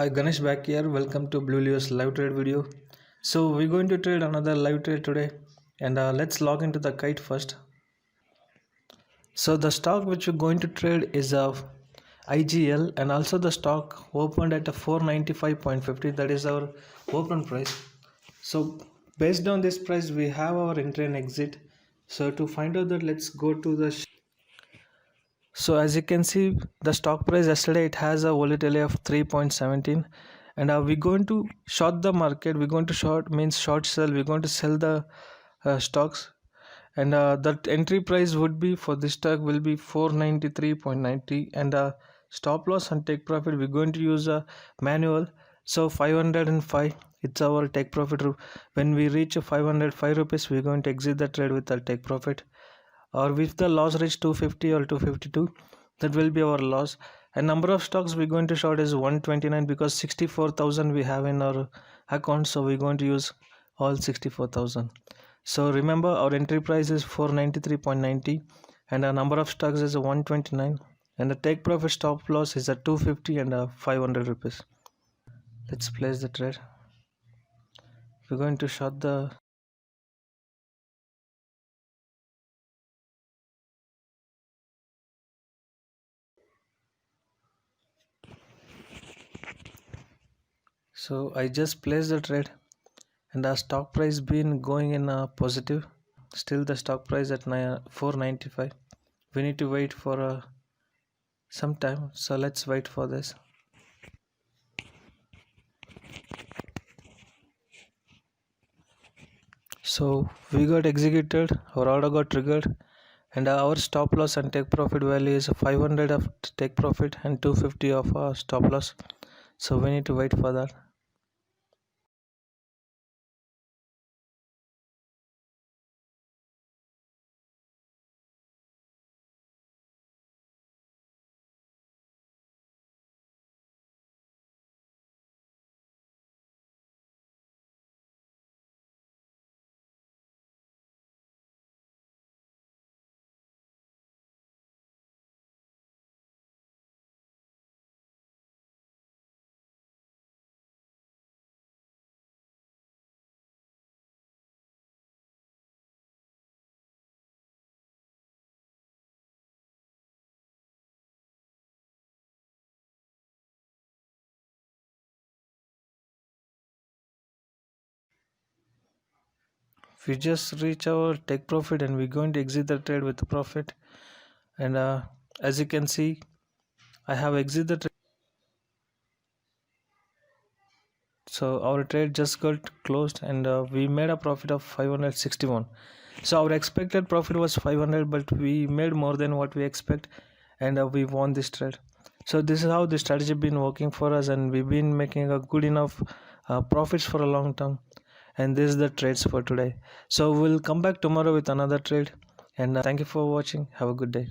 Hi, Ganesh back here. Welcome to Blue Leo's live trade video. So we're going to trade another live trade today, and let's log into the kite first. So the stock which we're going to trade is IGL, and also the stock opened at a 495.50. That is our open price. So based on this price, we have our entry and exit. So to find out that, let's go to the So as you can see, the stock price yesterday, it has a volatility of 3.17, and we're going to short the market. We're going to short means short sell. We're going to sell the stocks, and that entry price would be for this stock will be 493.90, and stop loss and take profit we're going to use a manual. So 505, it's our take profit. When we reach 505 rupees, we're going to exit the trade with our take profit, or if the loss reach 250 or 252, that will be our loss. And number of stocks we're going to short is 129, because 64,000 we have in our account, so we're going to use all 64,000. So remember, our entry price is 493.90, and our number of stocks is 129, and the take profit stop loss is at 250 and 500 rupees. Let's place the trade. We're going to short the So I just placed the trade, and our stock price been going in a positive. Still the stock price at 495. We need to wait for some time, so let's wait for this. So we got executed, our order got triggered, and our stop loss and take profit value is 500 of take profit and 250 of stop loss. So we need to wait for that. We just reach our take profit, and we're going to exit the trade with a profit. And as you can see, I have exited the trade. So our trade just got closed, and we made a profit of 561. So our expected profit was 500, but we made more than what we expect, and we won this trade. So this is how the strategy been working for us, and we've been making a good enough profits for a long term. And this is the trades for today. So we'll come back tomorrow with another trade, and thank you for watching. Have a good day.